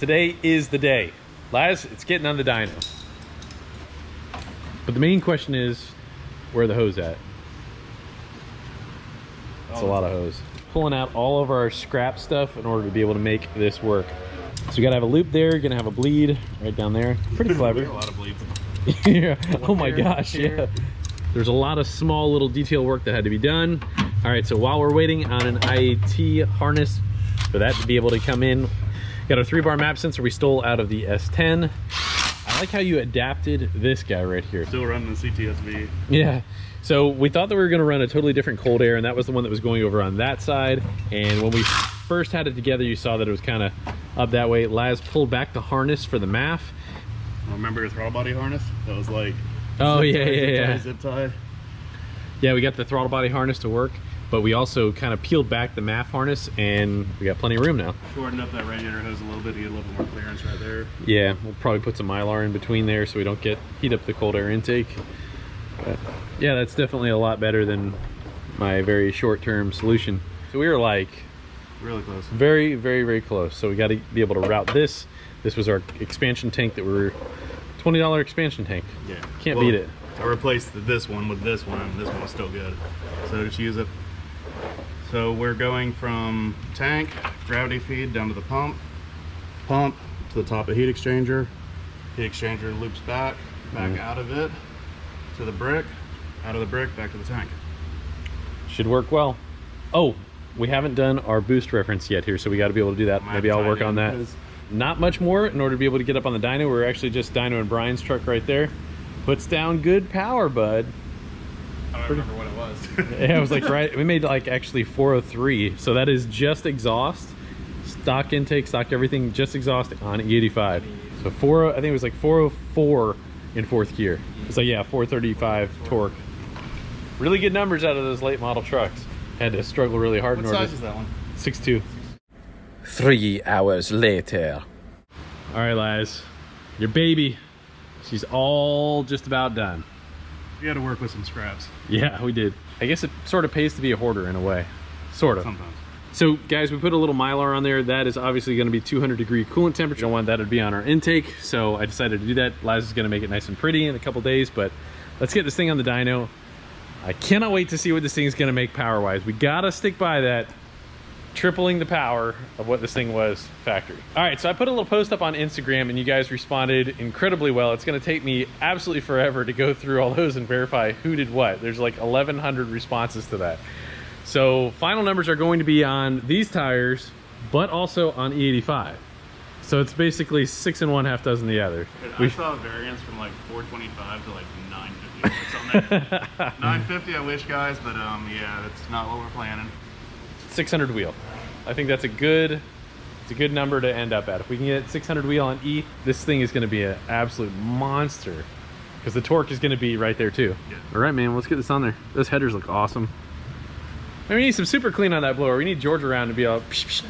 today is the day. Laz, it's getting on the dyno. But the main question is, where the hose at? That's a lot of hose. Pulling out all of our scrap stuff in order to be able to make this work. So you gotta have a loop there, you're gonna have a bleed right down there. Pretty clever. A lot of bleeds. Yeah. Oh my gosh, yeah. There's a lot of small little detail work that had to be done. All right, so while we're waiting on an IAT harness for that to be able to come in, got a 3-bar map sensor we stole out of the S10. I like how you adapted this guy right here. Still running the CTSV. Yeah. So we thought that we were going to run a totally different cold air, and that was the one that was going over on that side. And when we first had it together, you saw that it was kind of up that way. Laz pulled back the harness for the MAF. Remember your throttle body harness? That was like, oh yeah, zip tie. Yeah, we got the throttle body harness to work, but we also kind of peeled back the MAF harness, and we got plenty of room now. Shortened up that radiator hose a little bit to get a little bit more clearance right there. Yeah, we'll probably put some Mylar in between there so we don't heat up the cold air intake. But yeah, that's definitely a lot better than my very short-term solution. So we were like really close. Very, very, very close. So we got to be able to route this. This was our expansion tank that we were $20 expansion tank. Yeah, can't beat it. I replaced this one with this one, and this one was still good. So just use it. So we're going from tank, gravity feed down to the pump to the top of heat exchanger. Heat exchanger loops back out of it to the brick, out of the brick back to the tank. Should work well. Oh, we haven't done our boost reference yet here, so we got to be able to do that. Maybe I'll work on that. Not much more in order to be able to get up on the dyno. We're actually just dynoing Brian's truck right there. Puts down good power, bud. I don't remember what it was. Yeah, it was like right. We made like actually 403. So that is just exhaust, stock intake, stock everything, just exhaust on E85. So I think it was like 404 in 4th gear. It's like, yeah, 435 torque. Really good numbers out of those late model trucks. Had to struggle really hard. What size is that one? 6'2". 3 hours later. All right, Laz, your baby, she's all just about done. We had to work with some scraps. Yeah, we did. I guess it sort of pays to be a hoarder in a way, sort of. Sometimes. So guys, we put a little Mylar on there. That is obviously going to be 200-degree coolant temperature. I don't want that to be on our intake, so I decided to do that. Laz is going to make it nice and pretty in a couple days, but let's get this thing on the dyno. I cannot wait to see what this thing is going to make power-wise. We got to stick by that, tripling the power of what this thing was factory. All right, so I put a little post up on Instagram and you guys responded incredibly well. It's gonna take me absolutely forever to go through all those and verify who did what. There's like 1,100 responses to that. So final numbers are going to be on these tires, but also on E85. So it's basically 6 in one, half dozen the other. I saw a variance from like 425 to like 950 or something. 950 I wish, guys, but yeah, that's not what we're planning. 600 wheel. I think that's a good number to end up at. If we can get 600 wheel on E, this thing is going to be an absolute monster because the torque is going to be right there too. Yeah. All right, man, let's get this on there. Those headers look awesome. And we need some super clean on that blower. We need George around to be all psh, psh.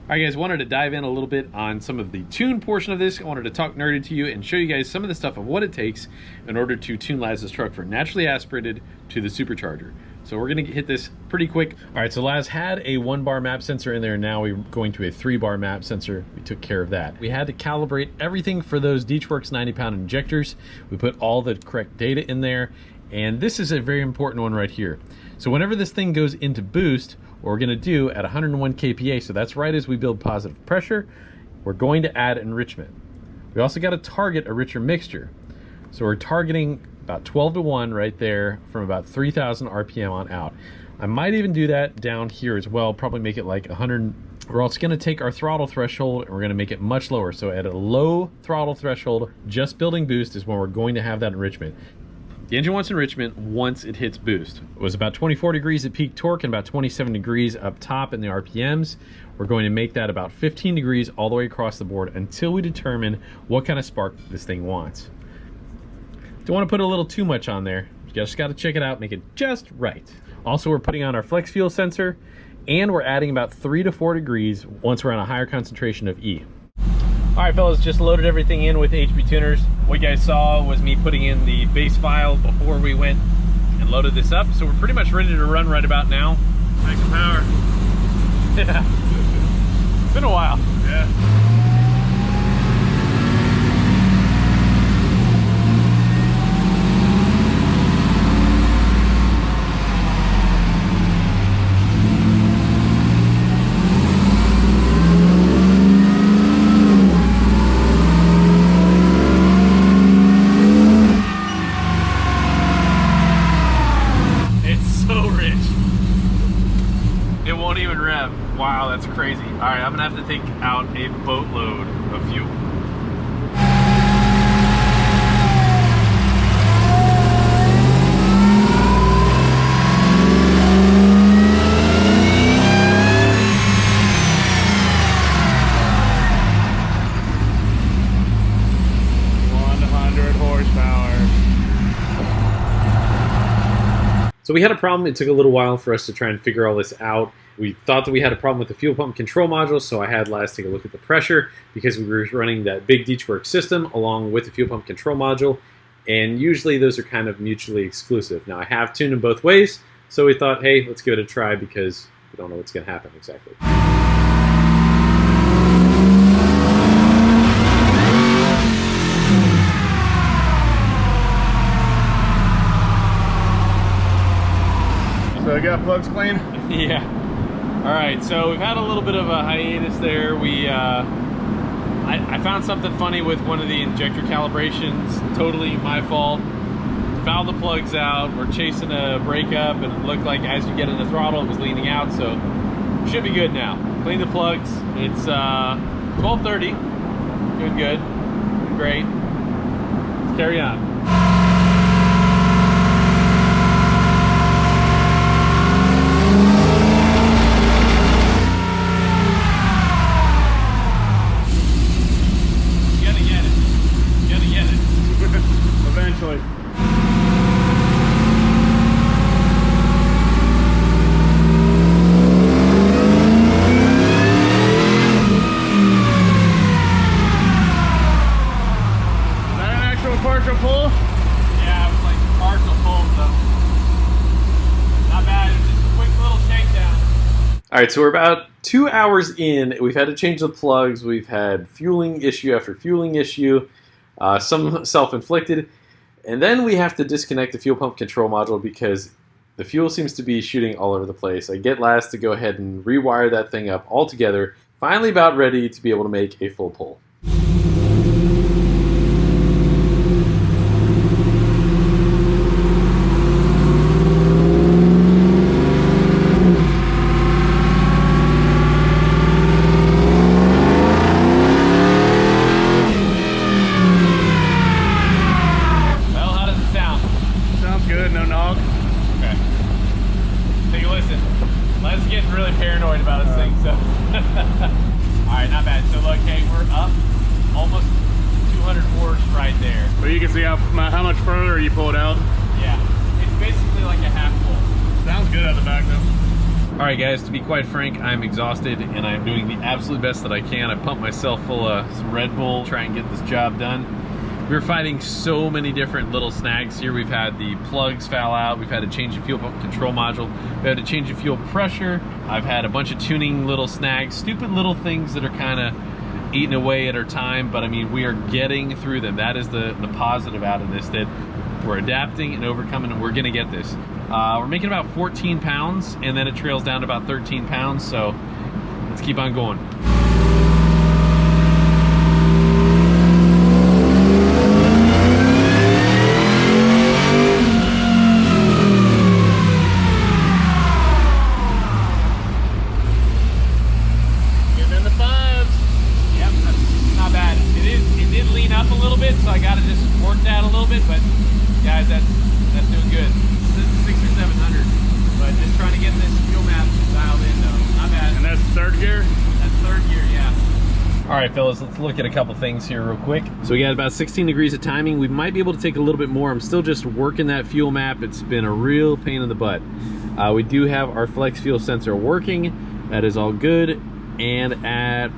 All right, guys, wanted to dive in a little bit on some of the tune portion of this. I wanted to talk nerdy to you and show you guys some of the stuff of what it takes in order to tune Laz's truck from naturally aspirated to the supercharger. So we're gonna hit this pretty quick. All right, so Laz had a 1-bar map sensor in there. Now we're going to a 3-bar map sensor. We took care of that. We had to calibrate everything for those DeechWorks 90-pound injectors. We put all the correct data in there. And this is a very important one right here. So whenever this thing goes into boost, what we're gonna do at 101 kPa, so that's right as we build positive pressure, we're going to add enrichment. We also gotta target a richer mixture. So we're targeting about 12 to 1 right there from about 3,000 RPM on out. I might even do that down here as well, probably make it like 100. We're also gonna take our throttle threshold and we're gonna make it much lower. So at a low throttle threshold, just building boost is when we're going to have that enrichment. The engine wants enrichment once it hits boost. It was about 24 degrees at peak torque and about 27 degrees up top in the RPMs. We're going to make that about 15 degrees all the way across the board until we determine what kind of spark this thing wants. Don't want to put a little too much on there. You just got to check it out, make it just right. Also, we're putting on our flex fuel sensor, and we're adding about 3 to 4 degrees once we're on a higher concentration of E. All right, fellas, just loaded everything in with HB Tuners. What you guys saw was me putting in the base file before we went and loaded this up. So we're pretty much ready to run right about now. Make some power. Yeah. It's been a while. Yeah. Wow, that's crazy. All right, I'm gonna have to take out a boatload of fuel. So we had a problem. It took a little while for us to try and figure all this out. We thought that we had a problem with the fuel pump control module, so I had Laz take a look at the pressure because we were running that big Deechwork system along with the fuel pump control module, and usually those are kind of mutually exclusive. Now I have tuned them both ways, so we thought, hey, let's give it a try because we don't know what's going to happen exactly. So I got plugs clean? Yeah. All right, so we've had a little bit of a hiatus there. I found something funny with one of the injector calibrations. Totally my fault. Fouled the plugs out. We're chasing a breakup, and it looked like as you get in the throttle, it was leaning out. So should be good now. Clean the plugs. It's 12:30. Doing good. Doing great. Let's carry on. Eventually. Is that an actual partial pull? Yeah, it was like a partial pull, so not bad. It was just a quick little shakedown. All right, so we're about 2 hours in. We've had to change the plugs. We've had fueling issue after fueling issue, some self-inflicted. And then we have to disconnect the fuel pump control module because the fuel seems to be shooting all over the place. I get Laz to go ahead and rewire that thing up all together. Finally about ready to be able to make a full pull. Alright, not bad. So look, hey, we're up almost 200 horse right there. But you can see how much further you pull it out. Yeah, it's basically like a half full. Sounds good at the back though. Alright guys, to be quite frank, I'm exhausted and I'm doing the absolute best that I can. I pumped myself full of some Red Bull, try and get this job done. We're fighting so many different little snags here. We've had the plugs foul out. We've had to change the fuel pump control module. We had to change the fuel pressure. I've had a bunch of tuning little snags, stupid little things that are kind of eating away at our time, but I mean, we are getting through them. That is the positive out of this, that we're adapting and overcoming, and we're gonna get this. We're making about 14 pounds, and then it trails down to about 13 pounds, so let's keep on going. So I got to just work that a little bit, but guys, that's All right, fellas, let's look at a couple things here real quick. So we got about 16 degrees of timing. We might be able to take a little bit more. I'm still just working that fuel map. It's been a real pain in the butt. We do have our flex fuel sensor working. That is all good. And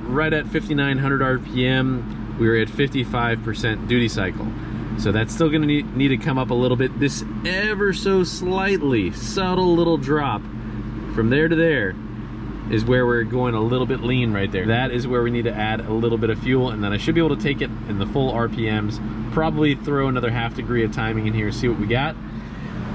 right at 5,900 RPM, we were at 55% duty cycle. So that's still gonna need to come up a little bit. This ever so slightly, subtle little drop from there to there is where we're going a little bit lean right there. That is where we need to add a little bit of fuel, and then I should be able to take it in the full RPMs, probably throw another half degree of timing in here, see what we got.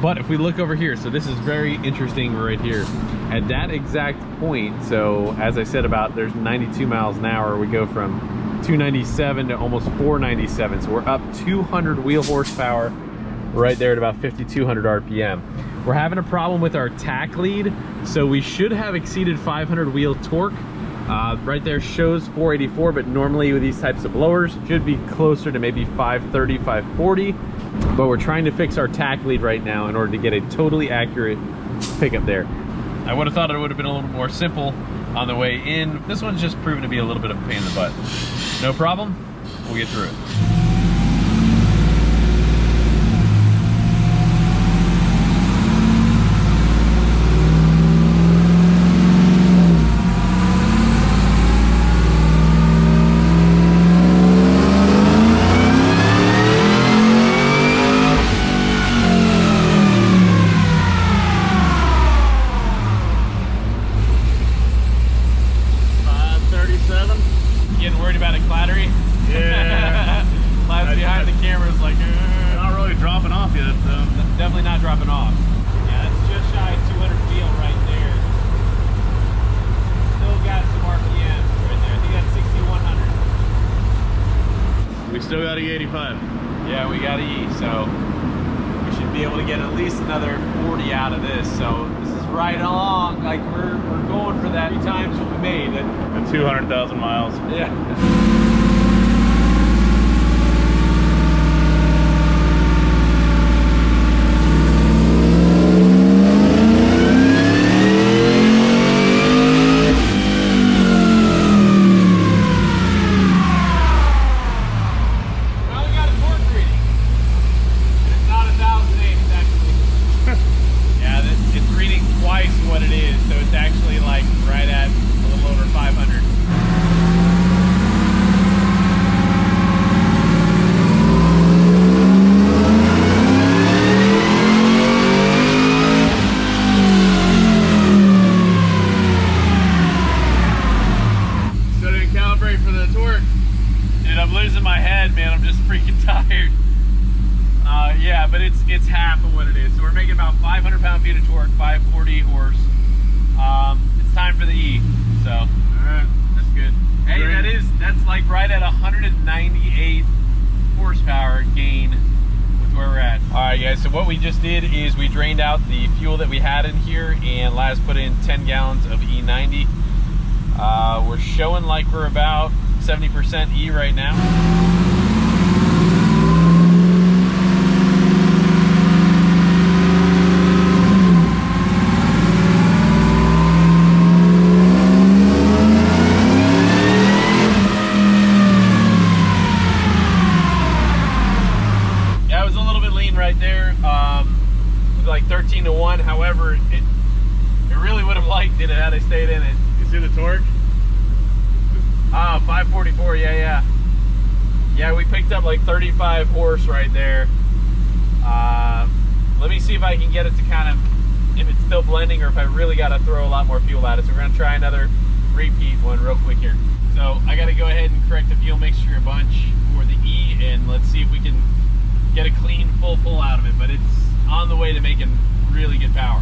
But if we look over here, so this is very interesting right here. At that exact point, so as I said about there's 92 miles an hour, we go from 297 to almost 497. So we're up 200 wheel horsepower right there at about 5,200 RPM. We're having a problem with our tack lead, so we should have exceeded 500 wheel torque. Right there shows 484, but normally with these types of blowers, should be closer to maybe 530, 540. But we're trying to fix our tack lead right now in order to get a totally accurate pickup there. I would have thought it would have been a little more simple on the way in. This one's just proven to be a little bit of a pain in the butt. No problem, we'll get through it. Still got E85. Yeah, we got E, so we should be able to get at least another 40 out of this. So this is right along, like we're going for that 3 times what we made. At 200,000 miles. Yeah. Yeah, but it's half of what it is. So we're making about 500 pound-feet of torque, 540 horse. It's time for the E. So, all right, that's good. Hey, great. That's like right at 198 horsepower gain with where we're at. All right, guys. So what we just did is we drained out the fuel that we had in here, and Laz put in 10 gallons of E90. We're showing like we're about 70% E right now. Right there, like 13 to 1. However, it really would have liked it had I stayed in it. You see the torque? 544. Yeah. We picked up like 35 horse right there. Let me see if I can get it to kind of, if it's still blending or if I really got to throw a lot more fuel at it. So we're gonna try another repeat one real quick here. So I got to go ahead and correct the fuel mixture a bunch for the E, and let's see if we can get a clean full pull out of it, but it's on the way to making really good power.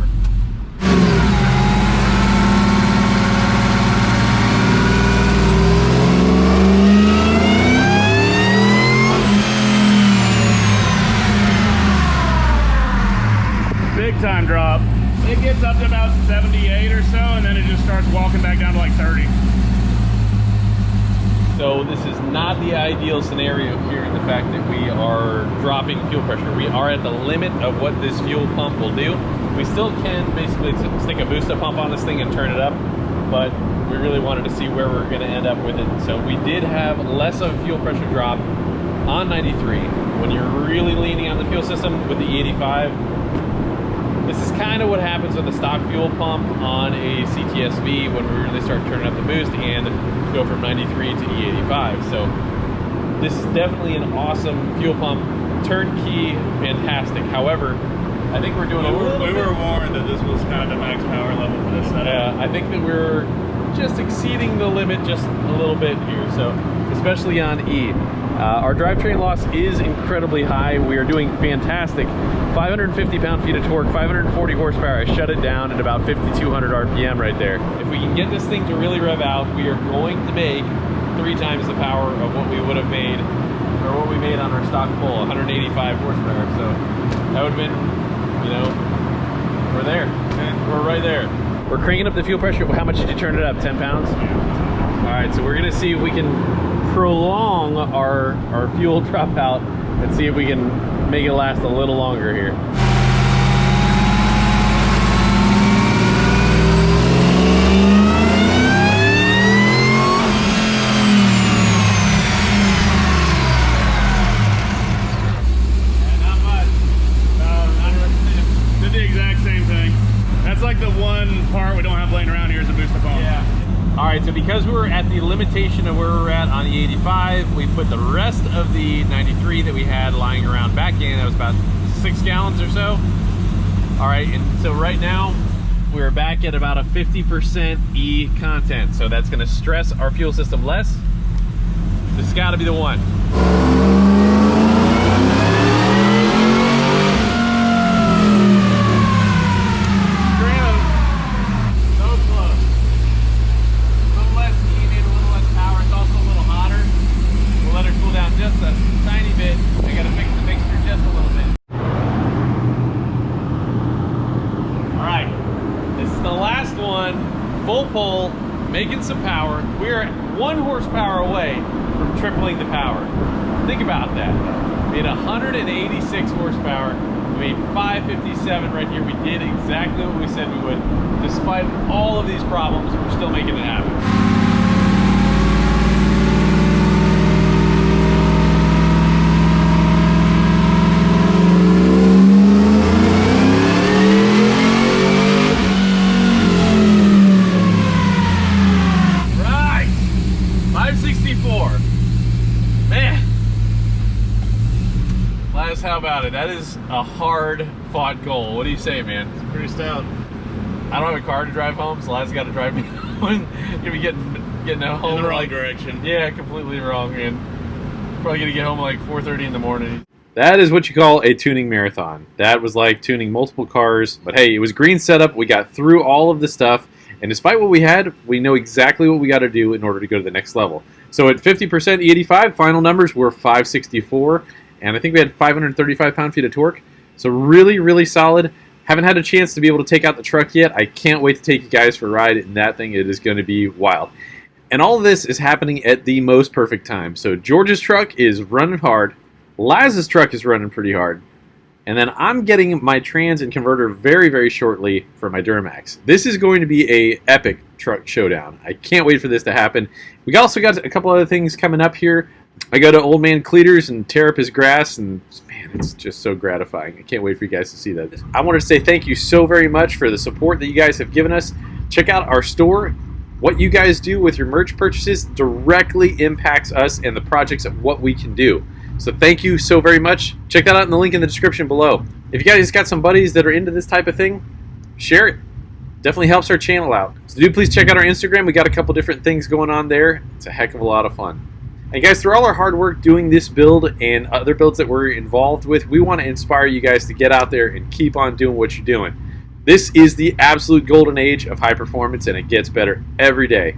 Big time drop. It gets up to about 78 or so, and then it just starts walking back down to like 30. So this is not the ideal scenario here in the fact that we are dropping fuel pressure. We are at the limit of what this fuel pump will do. We still can basically stick a booster pump on this thing and turn it up. but we really wanted to see where we're going to end up with it. So we did have less of a fuel pressure drop on 93. When you're really leaning on the fuel system with the E85, this is kind of what happens with the stock fuel pump on a CTSV when we really start turning up the boost and go from 93 to E85. So this is definitely an awesome fuel pump, turnkey, fantastic. However, I think we're doing a little bit... We were warned that this was kind of the max power level for this setup. Yeah, I think that we're just exceeding the limit just a little bit here, so especially on E. Our drivetrain loss is incredibly high. We are doing fantastic. 550 pound-feet of torque, 540 horsepower. I shut it down at about 5,200 RPM right there. If we can get this thing to really rev out, we are going to make 3 times the power of what we would have made, or what we made on our stock pull, 185 horsepower. So that would have been, you know, we're there. We're right there. We're cranking up the fuel pressure. How much did you turn it up? 10 pounds? All right, so we're gonna see if we can prolong our fuel drop out and see if we can make it last a little longer here. That's like the one part we don't have laying around here is the booster pump. Yeah. All right, so because we were at the limitation of where we're at on the 85, we put the rest of the 93 that we had lying around back in. That was about 6 gallons or so. All right, and so right now we're back at about a 50% E content. So that's gonna stress our fuel system less. This has gotta be the one. Just a tiny bit. I gotta fix the mixture just a little bit. Alright, this is the last one. Full pull, making some power. We're 1 horsepower away from tripling the power. Think about that. We had 186 horsepower. We made 557 right here. We did exactly what we said we would. Despite all of these problems, we're still making it happen. How about it? That is a hard fought goal. What do you say, man? It's pretty stout. I don't have a car to drive home, so Laz got to drive me home. Gonna be getting home in the wrong direction. Yeah, completely wrong, man. Probably gonna get home at like 4:30 in the morning. That is what you call a tuning marathon. That was like tuning multiple cars, but hey, it was green setup. We got through all of the stuff, and despite what we had, we know exactly what we got to do in order to go to the next level. So at 50% E85, final numbers were 564. And I think we had 535 pound-feet of torque. So really, really solid. Haven't had a chance to be able to take out the truck yet. I can't wait to take you guys for a ride in that thing. It is going to be wild. And all of this is happening at the most perfect time. So George's truck is running hard. Laz's truck is running pretty hard. And then I'm getting my trans and converter very, very shortly for my Duramax. This is going to be a epic truck showdown. I can't wait for this to happen. We also got a couple other things coming up here. I go to Old Man Cleaters and tear up his grass, and man, it's just so gratifying. I can't wait for you guys to see that. I want to say thank you so very much for the support that you guys have given us. Check out our store. What you guys do with your merch purchases directly impacts us and the projects of what we can do. So thank you so very much. Check that out in the link in the description below. If you guys got some buddies that are into this type of thing, share it. Definitely helps our channel out. So do please check out our Instagram. We got a couple different things going on there. It's a heck of a lot of fun. And guys, through all our hard work doing this build and other builds that we're involved with, we want to inspire you guys to get out there and keep on doing what you're doing. This is the absolute golden age of high performance, and it gets better every day.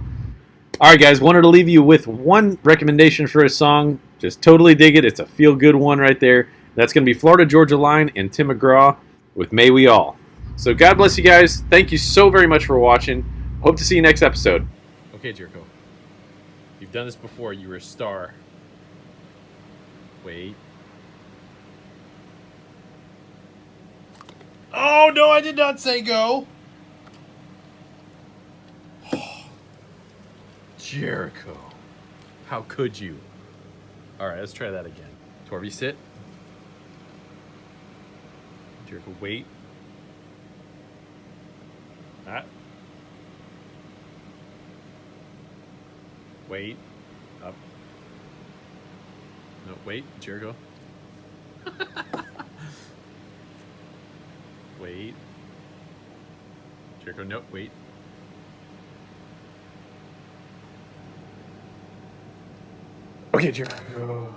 All right, guys, wanted to leave you with one recommendation for a song. Just totally dig it. It's a feel-good one right there. That's going to be Florida Georgia Line and Tim McGraw with May We All. So God bless you guys. Thank you so very much for watching. Hope to see you next episode. Okay, Jerko. You've done this before. You were a star. Wait. Oh, no, I did not say go. Jericho. How could you? All right, let's try that again. Torby, sit. Jericho, wait. Ah. Wait. Up. No, wait. Jericho. Wait. Jericho, no, wait. Okay, Jericho.